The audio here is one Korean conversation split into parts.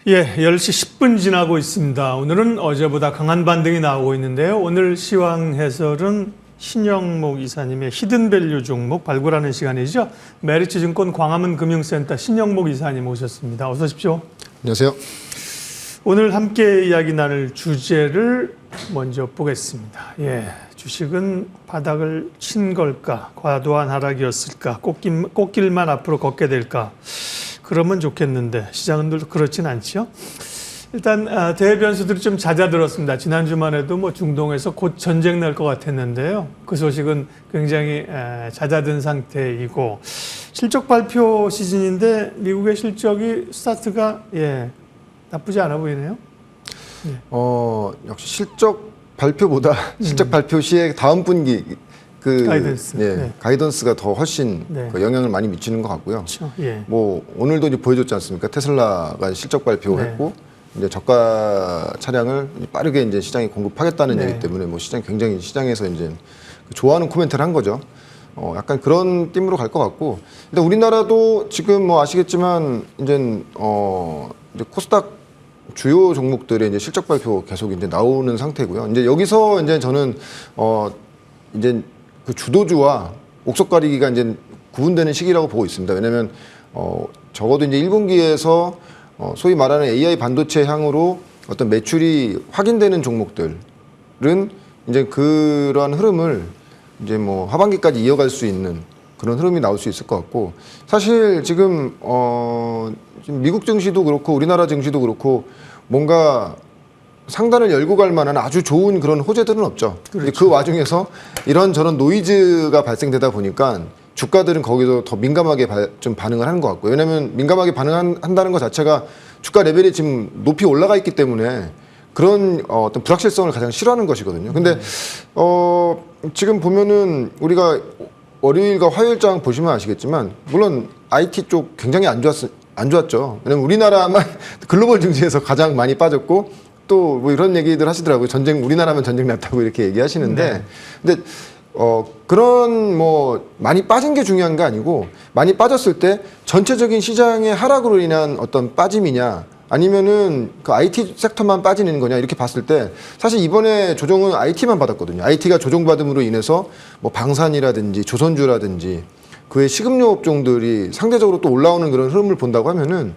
예, 10시 10분 지나고 있습니다. 오늘은 어제보다 강한 반등이 나오고 있는데요. 오늘 시황 해설은 신영목 이사님의 히든밸류 종목 발굴하는 시간이죠. 메리츠증권 광화문 금융센터 신영목 이사님 오셨습니다. 어서 오십시오. 안녕하세요. 오늘 함께 이야기 나눌 주제를 먼저 보겠습니다. 예, 주식은 바닥을 친 걸까? 과도한 하락이었을까? 꽃길만 앞으로 걷게 될까? 그러면 좋겠는데 시장은 그렇진 않죠. 일단 대변수들이 좀 잦아들었습니다. 지난주만 해도 뭐 중동에서 곧 전쟁 날 것 같았는데요. 그 소식은 굉장히 잦아든 상태이고 실적 발표 시즌인데 미국의 실적이 스타트가 나쁘지 않아 보이네요. 역시 실적 발표보다 실적 발표 시에 다음 분기 가이던스. 가이던스가 더 훨씬 영향을 많이 미치는 것 같고요. 그렇죠. 뭐 오늘도 이제 보여줬지 않습니까? 테슬라가 실적 발표했고 이제 저가 차량을 빠르게 이제 시장에 공급하겠다는 얘기 때문에 뭐 굉장히 시장에서 이제 좋아하는 코멘트를 한 거죠. 약간 그런 띠으로 갈 것 같고, 일단 우리나라도 지금 뭐 아시겠지만 이제 코스닥 주요 종목들의 이제 실적 발표 계속 이제 나오는 상태고요. 이제 여기서 이제 저는 이제 그 주도주와 옥석 가리기가 이제 구분되는 시기라고 보고 있습니다. 왜냐하면 적어도 이제 1분기에서 소위 말하는 AI 반도체 향으로 어떤 매출이 확인되는 종목들은 이제 그러한 흐름을 이제 뭐 하반기까지 이어갈 수 있는 그런 흐름이 나올 수 있을 것 같고, 사실 지금 지금 미국 증시도 그렇고 우리나라 증시도 그렇고 뭔가 상단을 열고 갈 만한 아주 좋은 그런 호재들은 없죠. 그렇죠. 그 와중에서 이런저런 노이즈가 발생되다 보니까 주가들은 거기서 더 민감하게 좀 반응을 하는 것 같고요. 왜냐하면 민감하게 반응한다는 것 자체가 주가 레벨이 지금 높이 올라가 있기 때문에 그런 어떤 불확실성을 가장 싫어하는 것이거든요. 근데 지금 보면은 우리가 월요일과 화요일장 보시면 아시겠지만 물론 IT 쪽 굉장히 안 좋았죠. 왜냐면 우리나라만 글로벌 증시에서 가장 많이 빠졌고 또 뭐 이런 얘기들 하시더라고요. 우리나라면 전쟁 났다고 이렇게 얘기하시는데, 근데 그런 뭐 많이 빠진 게 중요한 게 아니고, 많이 빠졌을 때 전체적인 시장의 하락으로 인한 어떤 빠짐이냐 아니면은 그 IT 섹터만 빠지는 거냐 이렇게 봤을 때 사실 이번에 조정은 IT만 받았거든요. IT가 조정받음으로 인해서 뭐 방산이라든지 조선주라든지 그의 식음료 업종들이 상대적으로 또 올라오는 그런 흐름을 본다고 하면은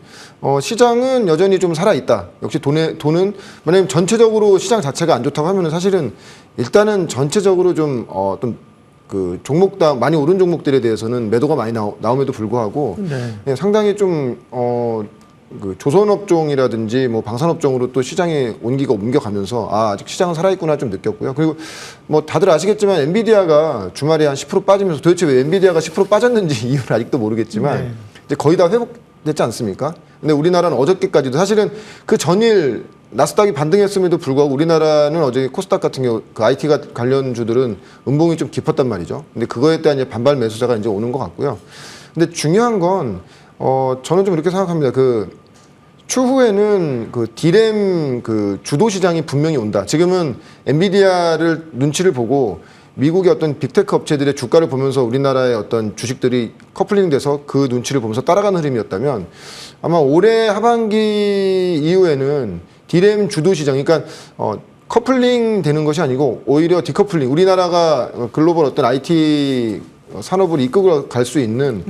시장은 여전히 좀 살아있다. 역시 돈은 만약에 전체적으로 시장 자체가 안 좋다고 하면은 사실은 일단은 전체적으로 좀 어떤 그 종목당 많이 오른 종목들에 대해서는 매도가 많이 나옴에도 불구하고 상당히 좀 그 조선업종이라든지 뭐 방산업종으로 또 시장의 온기가 옮겨가면서 아직 시장은 살아있구나 좀 느꼈고요. 그리고 뭐 다들 아시겠지만 엔비디아가 주말에 한 10% 빠지면서 도대체 왜 엔비디아가 10% 빠졌는지 이유를 아직도 모르겠지만 이제 거의 다 회복됐지 않습니까? 근데 우리나라는 어저께까지도 사실은 그 전일 나스닥이 반등했음에도 불구하고 우리나라는 어제 코스닥 같은 경우 그 IT가 관련주들은 음봉이 좀 깊었단 말이죠. 근데 그거에 대한 이제 반발 매수자가 이제 오는 것 같고요. 근데 중요한 건 저는 좀 이렇게 생각합니다. 그 추후에는 그 디램 그 주도 시장이 분명히 온다. 지금은 엔비디아를 눈치를 보고 미국의 어떤 빅테크 업체들의 주가를 보면서 우리나라의 어떤 주식들이 커플링돼서 그 눈치를 보면서 따라가는 흐름이었다면 아마 올해 하반기 이후에는 디램 주도 시장, 그러니까 커플링 되는 것이 아니고 오히려 디커플링, 우리나라가 글로벌 어떤 IT 산업을 이끌어 갈 수 있는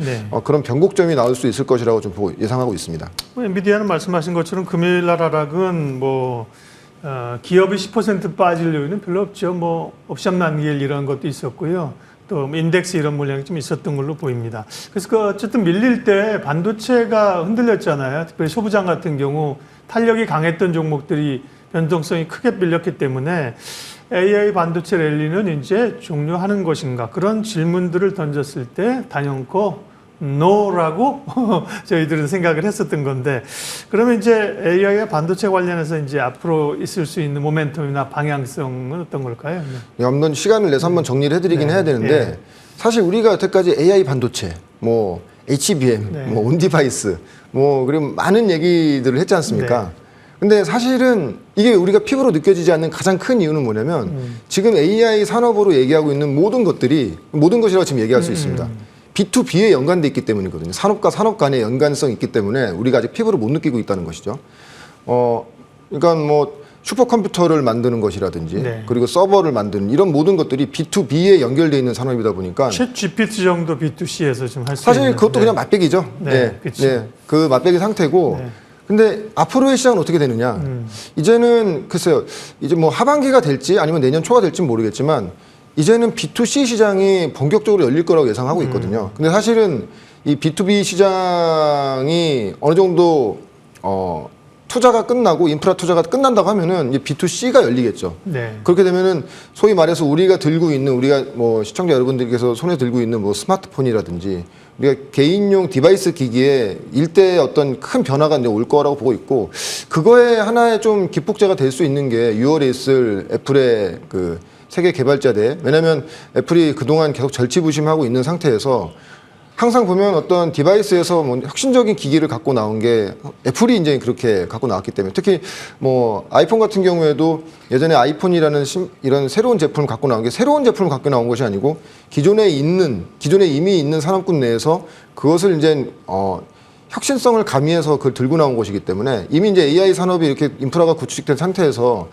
그런 변곡점이 나올 수 있을 것이라고 좀 예상하고 있습니다. 엔비디아는 말씀하신 것처럼 금요일 날 하락은 뭐 기업이 10% 빠질 요인은 별로 없죠. 뭐 옵션 만기일 이런 것도 있었고요. 또 인덱스 이런 물량이 좀 있었던 걸로 보입니다. 그래서 그 어쨌든 밀릴 때 반도체가 흔들렸잖아요. 특별히 소부장 같은 경우 탄력이 강했던 종목들이 변동성이 크게 밀렸기 때문에 AI 반도체 랠리는 이제 종료하는 것인가, 그런 질문들을 던졌을 때 단연코 no라고 저희들은 생각을 했었던 건데, 그러면 이제 AI와 반도체 관련해서 이제 앞으로 있을 수 있는 모멘텀이나 방향성은 어떤 걸까요? 한번 시간을 내서 한번 정리를 해드리긴 해야 되는데 사실 우리가 여태까지 AI 반도체, 뭐 HBM, 뭐 온디바이스, 뭐 그리고 많은 얘기들을 했지 않습니까? 근데 사실은 이게 우리가 피부로 느껴지지 않는 가장 큰 이유는 뭐냐면 지금 AI 산업으로 얘기하고 있는 모든 것들이 모든 것이라고 지금 얘기할 수 있습니다. B2B에 연관돼 있기 때문이거든요. 산업과 산업 간의 연관성이 있기 때문에 우리가 아직 피부로 못 느끼고 있다는 것이죠. 그러니까 뭐 슈퍼컴퓨터를 만드는 것이라든지 네. 그리고 서버를 만드는 이런 모든 것들이 B2B에 연결되어 있는 산업이다 보니까 챗 GPT 정도 B2C에서 좀 할 수 있는. 사실 그것도 그냥 맛배기죠. 네, 그렇죠. 네, 그 맛배기 상태고. 네. 근데 앞으로의 시장은 어떻게 되느냐? 이제는 글쎄요, 이제 뭐 하반기가 될지 아니면 내년 초가 될지 모르겠지만 이제는 B2C 시장이 본격적으로 열릴 거라고 예상하고 있거든요. 근데 사실은 이 B2B 시장이 어느 정도 투자가 끝나고 인프라 투자가 끝난다고 하면은 이제 B2C가 열리겠죠. 네. 그렇게 되면은 소위 말해서 우리가 뭐 시청자 여러분들께서 손에 들고 있는 뭐 스마트폰이라든지 우리가 개인용 디바이스 기기에 일대의 어떤 큰 변화가 이제 올 거라고 보고 있고 그거에 하나의 좀 기폭제가 될 수 있는 게 6월에 있을 애플의 그 세계 개발자 대회. 왜냐하면 애플이 그동안 계속 절치부심하고 있는 상태에서 항상 보면 어떤 디바이스에서 뭐 혁신적인 기기를 갖고 나온 게 애플이 이제 그렇게 갖고 나왔기 때문에 특히 뭐 아이폰 같은 경우에도 예전에 아이폰이라는 이런 새로운 제품을 갖고 나온 게 새로운 제품을 갖고 나온 것이 아니고 기존에 이미 있는 산업군 내에서 그것을 이제 혁신성을 가미해서 그걸 들고 나온 것이기 때문에 이미 이제 AI 산업이 이렇게 인프라가 구축된 상태에서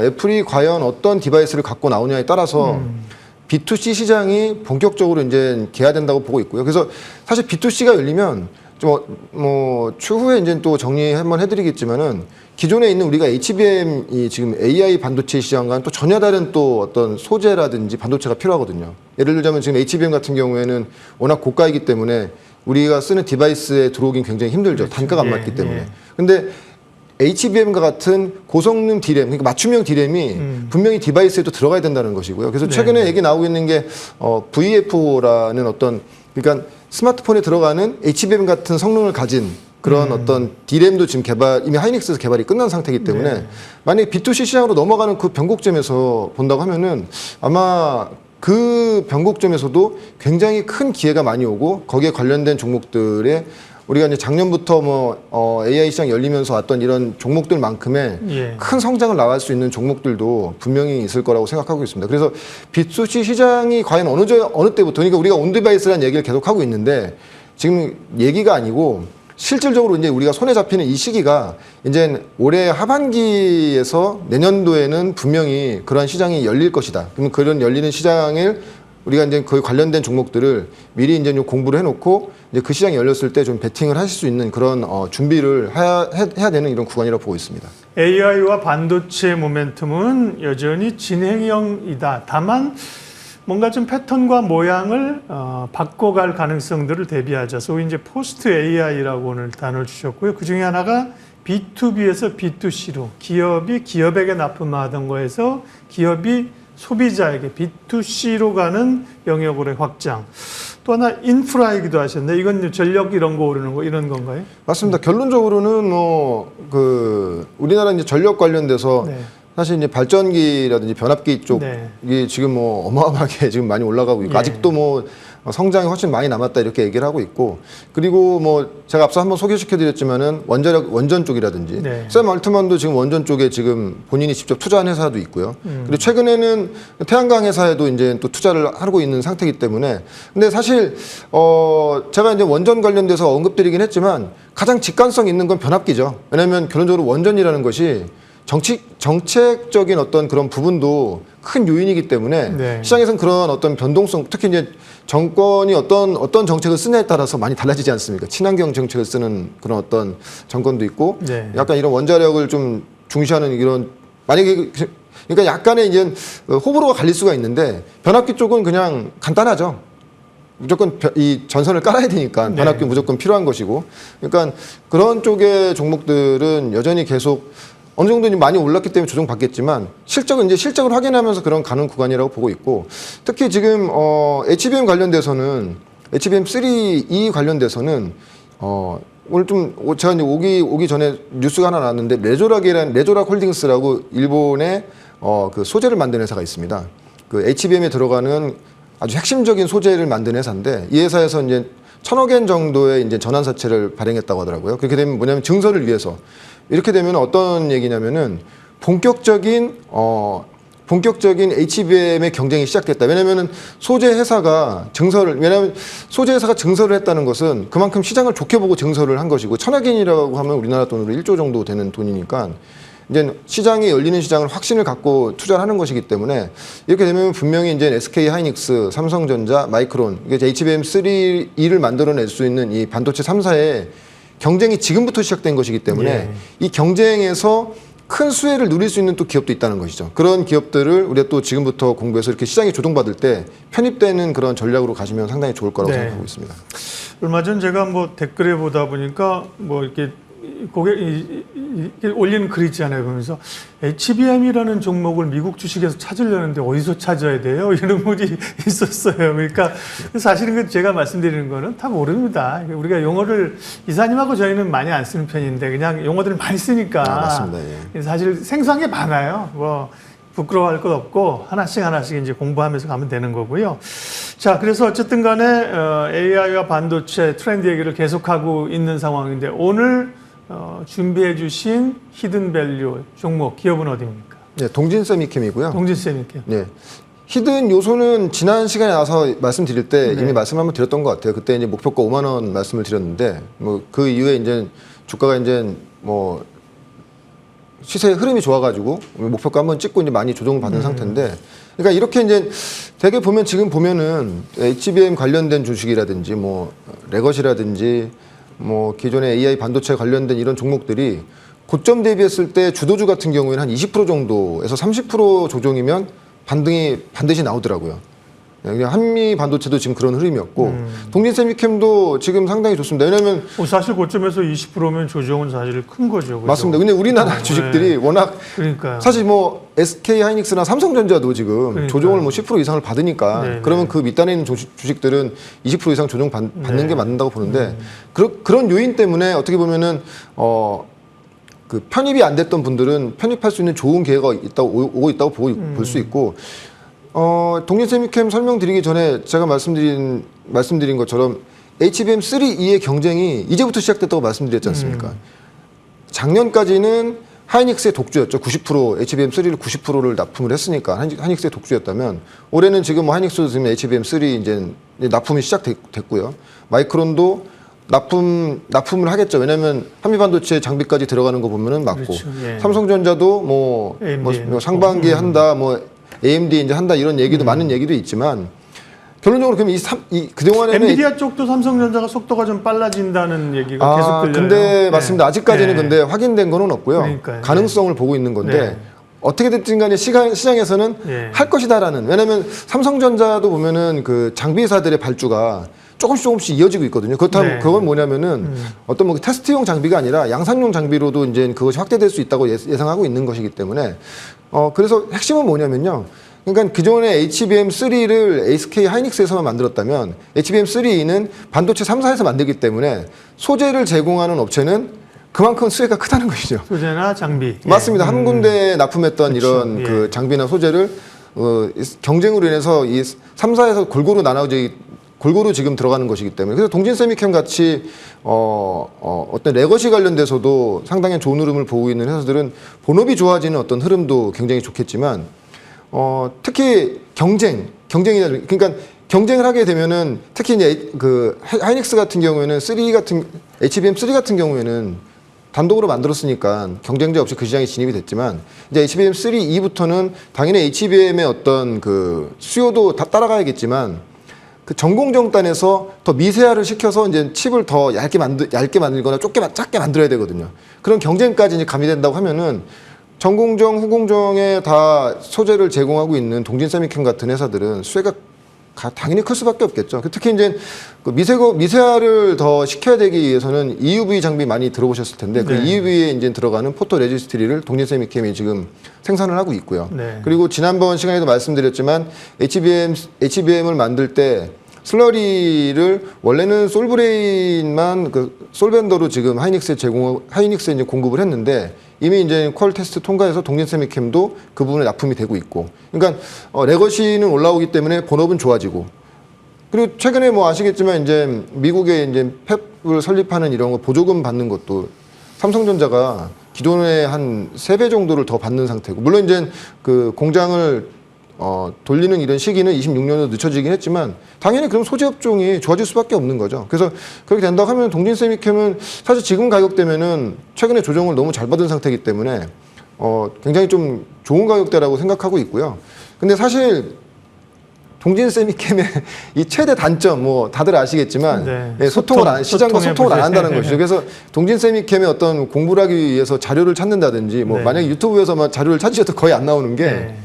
애플이 과연 어떤 디바이스를 갖고 나오냐에 따라서 B2C 시장이 본격적으로 이제 개화된다고 보고 있고요. 그래서 사실 B2C가 열리면 좀 뭐 추후에 이제 또 정리 한번 해드리겠지만은 기존에 있는 우리가 HBM이 지금 AI 반도체 시장과는 또 전혀 다른 또 어떤 소재라든지 반도체가 필요하거든요. 예를 들자면 지금 HBM 같은 경우에는 워낙 고가이기 때문에 우리가 쓰는 디바이스에 들어오긴 굉장히 힘들죠. 그렇죠. 단가가 안 맞기 때문에. 근데 HBM과 같은 고성능 D램, 그러니까 맞춤형 D램이 분명히 디바이스에도 들어가야 된다는 것이고요. 그래서 최근에 얘기 나오고 있는 게 VFO라는 어떤 그러니까 스마트폰에 들어가는 HBM 같은 성능을 가진 그런 어떤 D램도 지금 이미 하이닉스에서 개발이 끝난 상태이기 때문에 만약에 B2C 시장으로 넘어가는 그 변곡점에서 본다고 하면은 아마 그 변곡점에서도 굉장히 큰 기회가 많이 오고 거기에 관련된 종목들에 우리가 이제 작년부터 AI 시장 열리면서 왔던 이런 종목들만큼의 큰 성장을 나갈 수 있는 종목들도 분명히 있을 거라고 생각하고 있습니다. 그래서 B2C 시장이 과연 어느 때부터 그러니까 우리가 온디바이스라는 얘기를 계속 하고 있는데 지금 얘기가 아니고 실질적으로 이제 우리가 손에 잡히는 이 시기가 이제 올해 하반기에서 내년도에는 분명히 그러한 시장이 열릴 것이다. 그러면 그런 열리는 시장을 우리가 이제 그 관련된 종목들을 미리 이제 좀 공부를 해놓고 이제 그 시장이 열렸을 때 좀 베팅을 하실 수 있는 그런 준비를 해야 되는 이런 구간이라고 보고 있습니다. AI와 반도체 모멘텀은 여전히 진행형이다. 다만 뭔가 좀 패턴과 모양을 바꿔갈 가능성들을 대비하자. 소위 이제 포스트 AI라고 오늘 단어를 주셨고요. 그 중에 하나가 B2B에서 B2C로 기업이 기업에게 납품하던 거에서 기업이 소비자에게 B2C로 가는 영역으로의 확장. 또 하나 인프라이기도 하셨는데 이건 전력 이런 거 오르는 거 이런 건가요? 맞습니다. 결론적으로는 우리나라 이제 전력 관련돼서 사실 이제 발전기라든지 변압기 쪽이 지금 어마어마하게 지금 많이 올라가고 있고 아직도 성장이 훨씬 많이 남았다 이렇게 얘기를 하고 있고 그리고 제가 앞서 한번 소개시켜드렸지만은 원전 쪽이라든지 샘 알트만도 지금 원전 쪽에 지금 본인이 직접 투자한 회사도 있고요. 그리고 최근에는 태양광 회사에도 이제 또 투자를 하고 있는 상태이기 때문에 근데 사실 제가 이제 원전 관련돼서 언급드리긴 했지만 가장 직관성 있는 건 변압기죠. 왜냐하면 결론적으로 원전이라는 것이 정책적인 어떤 그런 부분도 큰 요인이기 때문에 시장에서는 그런 어떤 변동성, 특히 이제 정권이 어떤 정책을 쓰냐에 따라서 많이 달라지지 않습니까? 친환경 정책을 쓰는 그런 어떤 정권도 있고, 약간 이런 원자력을 좀 중시하는 이런 만약에 그러니까 약간의 이제 호불호가 갈릴 수가 있는데 변압기 쪽은 그냥 간단하죠. 무조건 이 전선을 깔아야 되니까 변압기 무조건 필요한 것이고, 그러니까 그런 쪽의 종목들은 여전히 계속 어느 정도 많이 올랐기 때문에 조정받겠지만 실적을 확인하면서 그런 가는 구간이라고 보고 있고 특히 지금 HBM 관련돼서는 HBM3E 관련돼서는 오늘 좀 제가 이제 오기 전에 뉴스가 하나 나왔는데 레조락 홀딩스라고 일본의 그 소재를 만드는 회사가 있습니다. 그 HBM에 들어가는 아주 핵심적인 소재를 만드는 회사인데 이 회사에서 이제 1,000억 엔 정도의 이제 전환사채를 발행했다고 하더라고요. 그렇게 되면 뭐냐면 증설을 위해서 이렇게 되면 어떤 얘기냐면은 본격적인 본격적인 HBM의 경쟁이 시작됐다. 왜냐하면 소재 회사가 증설을 했다는 것은 그만큼 시장을 좋게 보고 증설을 한 것이고, 1,000억 원이라고 하면 우리나라 돈으로 1조 정도 되는 돈이니까 이제 시장이 열리는 시장을 확신을 갖고 투자를 하는 것이기 때문에, 이렇게 되면 분명히 이제 SK 하이닉스, 삼성전자, 마이크론, 이게 HBM3E를 만들어낼 수 있는 이 반도체 3사의 경쟁이 지금부터 시작된 것이기 때문에 이 경쟁에서 큰 수혜를 누릴 수 있는 또 기업도 있다는 것이죠. 그런 기업들을 우리가 또 지금부터 공부해서 이렇게 시장이 조정받을 때 편입되는 그런 전략으로 가시면 상당히 좋을 거라고 생각하고 있습니다. 얼마 전 제가 뭐 댓글에 보다 보니까 뭐 이렇게 올리는 글 있잖아요. 그러면서 HBM이라는 종목을 미국 주식에서 찾으려는데 어디서 찾아야 돼요? 이런 분이 있었어요. 그러니까 사실은 제가 말씀드리는 거는 다 모릅니다. 우리가 용어를 이사님하고 저희는 많이 안 쓰는 편인데 그냥 용어들을 많이 쓰니까. 맞습니다. 예. 사실 생소한 게 많아요. 뭐 부끄러워할 것 없고 하나씩 이제 공부하면서 가면 되는 거고요. 자, 그래서 어쨌든 간에 AI와 반도체 트렌드 얘기를 계속하고 있는 상황인데 오늘 준비해 주신 히든밸류 종목 기업은 어디입니까? 네, 동진세미캠이고요. 동진세미캠. 네. 히든 요소는 지난 시간에 나와서 말씀드릴 때 이미 말씀 한번 드렸던 것 같아요. 그때 이제 목표가 5만 원 말씀을 드렸는데 뭐 그 이후에 이제 주가가 이제 뭐 시세 흐름이 좋아가지고 목표가 한번 찍고 이제 많이 조정을 받은 상태인데, 그러니까 이렇게 이제 되게 보면 지금 보면은 HBM 관련된 주식이라든지 뭐 레거시라든지 뭐 기존의 AI 반도체 관련된 이런 종목들이 고점 대비했을 때 주도주 같은 경우에는 한 20% 정도에서 30% 조정이면 반등이 반드시 나오더라고요. 한미 반도체도 지금 그런 흐름이었고 동진세미캠도 지금 상당히 좋습니다. 왜냐하면 사실 고점에서 20%면 조정은 사실 큰 거죠. 그렇죠? 맞습니다. 근데 우리나라 주식들이 워낙 그러니까요. 사실 뭐 SK 하이닉스나 삼성전자도 지금 그러니까요. 조정을 뭐 10% 이상을 받으니까 그러면 그 밑단에 있는 주식들은 20% 이상 조정 받는 게 맞는다고 보는데 그런 요인 때문에 어떻게 보면은 그 편입이 안 됐던 분들은 편입할 수 있는 좋은 기회가 오고 있다고 볼 수 있고, 동진세미캠 설명드리기 전에 제가 말씀드린 것처럼 HBM3E의 경쟁이 이제부터 시작됐다고 말씀드렸지 않습니까? 작년까지는 하이닉스의 독주였죠. 90% HBM3를 90%를 납품을 했으니까 하이닉스의 독주였다면, 올해는 지금 뭐 하이닉스도 지금 HBM3 이제 납품이 시작됐고요. 마이크론도 납품을 하겠죠. 왜냐하면 한미반도체 장비까지 들어가는 거 보면은 맞고, 그렇죠. 예. 삼성전자도 뭐 상반기에 한다, 뭐 AMD 이제 한다 이런 얘기도 많은 얘기도 있지만, 결론적으로 그럼 그동안에는 엔비디아 쪽도 삼성전자가 속도가 좀 빨라진다는 얘기가 계속 들려요. 근데 맞습니다. 아직까지는 근데 확인된 거는 없고요. 그러니까요. 가능성을 보고 있는 건데 어떻게 됐든 간에 시장에서는 할 것이다라는, 왜냐하면 삼성전자도 보면은 그 장비사들의 발주가 조금씩 이어지고 있거든요. 그렇다면 그건 뭐냐면은 어떤 뭐 테스트용 장비가 아니라 양산용 장비로도 이제 그것이 확대될 수 있다고 예상하고 있는 것이기 때문에, 그래서 핵심은 뭐냐면요. 그러니까 기존의 HBM3를 SK 하이닉스에서만 만들었다면 HBM3는 반도체 3사에서 만들기 때문에 소재를 제공하는 업체는 그만큼 수혜가 크다는 것이죠. 소재나 장비. 맞습니다. 한 군데 납품했던 이런 그 장비나 소재를 경쟁으로 인해서 이 3사에서 골고루 지금 들어가는 것이기 때문에, 그래서 동진세미캠 같이 어떤 레거시 관련돼서도 상당히 좋은 흐름을 보고 있는 회사들은 본업이 좋아지는 어떤 흐름도 굉장히 좋겠지만, 특히 경쟁이나, 그러니까 경쟁을 하게 되면은 특히 이제 그 하이닉스 같은 경우에는 HBM3 같은 경우에는 단독으로 만들었으니까 경쟁자 없이 그 시장에 진입이 됐지만, 이제 HBM3E부터는 당연히 HBM의 어떤 그 수요도 다 따라가야겠지만, 그 전공정단에서 더 미세화를 시켜서 이제 칩을 더 얇게 만들거나 작게 만들어야 되거든요. 그런 경쟁까지 이제 가미된다고 하면은 전공정, 후공정에 다 소재를 제공하고 있는 동진세미캠 같은 회사들은 수혜가 당연히 클 수밖에 없겠죠. 특히 이제 그 미세화를 더 시켜야 되기 위해서는 EUV 장비 많이 들어보셨을 텐데, 그 EUV에 이제 들어가는 포토 레지스트리를 동진세미캠이 지금 생산을 하고 있고요. 그리고 지난번 시간에도 말씀드렸지만 HBM을 만들 때 슬러리를 원래는 솔브레인만 그 솔벤더로 지금 하이닉스에 이제 공급을 했는데, 이미 이제 퀄 테스트 통과해서 동진세미캠도 그 부분에 납품이 되고 있고, 그러니까 레거시는 올라오기 때문에 본업은 좋아지고, 그리고 최근에 뭐 아시겠지만 이제 미국에 이제 팹을 설립하는 이런 거 보조금 받는 것도 삼성전자가 기존의 한 3배 정도를 더 받는 상태고, 물론 이제 그 공장을 돌리는 이런 시기는 26년으로 늦춰지긴 했지만 당연히 그럼 소재 업종이 좋아질 수밖에 없는 거죠. 그래서 그렇게 된다고 하면 동진 세미캠은 사실 지금 가격대면은 최근에 조정을 너무 잘 받은 상태이기 때문에 굉장히 좀 좋은 가격대라고 생각하고 있고요. 근데 사실 동진 세미캠의 이 최대 단점 뭐 다들 아시겠지만 네. 예, 시장과 소통을 안 한다는 것이죠. 그래서 동진 세미캠의 어떤 공부를 하기 위해서 자료를 찾는다든지 뭐 네. 만약에 유튜브에서만 자료를 찾으셔도 거의 안 나오는 게 네.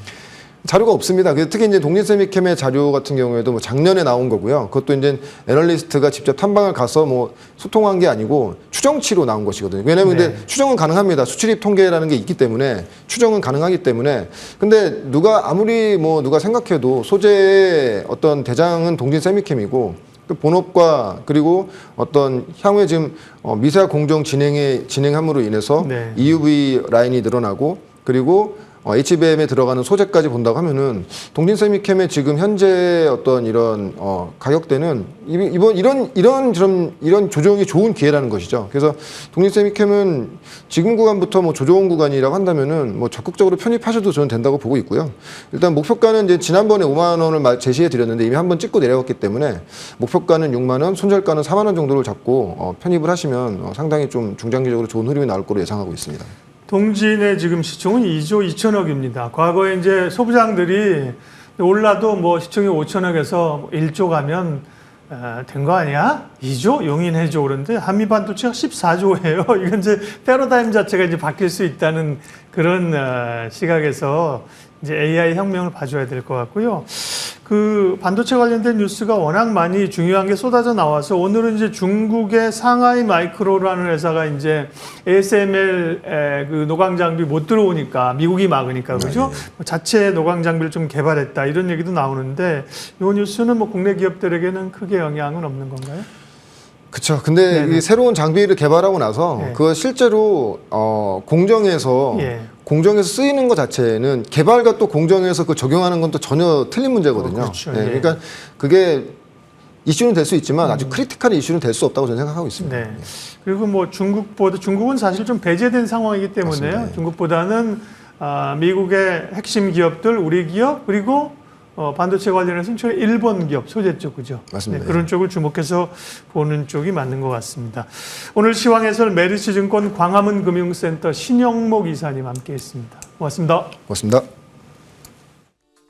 자료가 없습니다. 특히 이제 동진 세미캠의 자료 같은 경우에도 뭐 작년에 나온 거고요. 그것도 이제 애널리스트가 직접 탐방을 가서 뭐 소통한 게 아니고 추정치로 나온 것이거든요. 왜냐하면 네. 근데 추정은 가능합니다. 수출입 통계라는 게 있기 때문에 추정은 가능하기 때문에. 근데 아무리 뭐 누가 생각해도 소재의 어떤 대장은 동진 세미캠이고 그 본업과 그리고 어떤 향후에 지금 미세화 공정 진행함으로 인해서 네. EUV 라인이 늘어나고 그리고 HBM에 들어가는 소재까지 본다고 하면은 동진 세미캠의 지금 현재 어떤 이런 가격대는 이런 조정이 좋은 기회라는 것이죠. 그래서 동진 세미캠은 지금 구간부터 뭐 조정 구간이라고 한다면은 뭐 적극적으로 편입하셔도 저는 된다고 보고 있고요. 일단 목표가는 이제 지난번에 5만 원을 제시해 드렸는데 이미 한번 찍고 내려갔기 때문에 목표가는 6만 원, 손절가는 4만 원 정도를 잡고 편입을 하시면 상당히 좀 중장기적으로 좋은 흐름이 나올 거로 예상하고 있습니다. 동진의 지금 시총은 2조 2천억입니다. 과거에 이제 소부장들이 올라도 뭐 시총이 5천억에서 1조 가면 된 거 아니야? 2조 용인해줘 그런데 한미반도체가 14조예요. 이건 이제 패러다임 자체가 이제 바뀔 수 있다는 그런 시각에서 이제 AI 혁명을 봐줘야 될 것 같고요. 그 반도체 관련된 뉴스가 워낙 많이 중요한 게 쏟아져 나와서 오늘은 이제 중국의 상하이 마이크로라는 회사가 이제 ASML 그 노광 장비 못 들어오니까 미국이 막으니까 그죠? 자체 노광 장비를 좀 개발했다 이런 얘기도 나오는데 이 뉴스는 뭐 국내 기업들에게는 크게 영향은 없는 건가요? 그렇죠. 근데 이 새로운 장비를 개발하고 나서 네. 그거 실제로 공정에서 예. 공정에서 쓰이는 것 자체는 개발과 또 공정에서 그 적용하는 건 또 전혀 틀린 문제거든요. 그렇죠. 네, 예. 그러니까 그게 이슈는 될 수 있지만 아주 크리티컬한 이슈는 될 수 없다고 저는 생각하고 있습니다. 네. 그리고 뭐 중국은 사실 좀 배제된 상황이기 때문에요. 맞습니다. 중국보다는 미국의 핵심 기업들, 우리 기업 그리고 반도체 관련해서는 저희 일본 기업 소재 쪽 그죠? 맞습니다. 네, 그런 쪽을 주목해서 보는 쪽이 맞는 것 같습니다. 오늘 시황 해설 메리츠증권 광화문 금융센터 신영목 이사님 함께했습니다. 고맙습니다. 고맙습니다.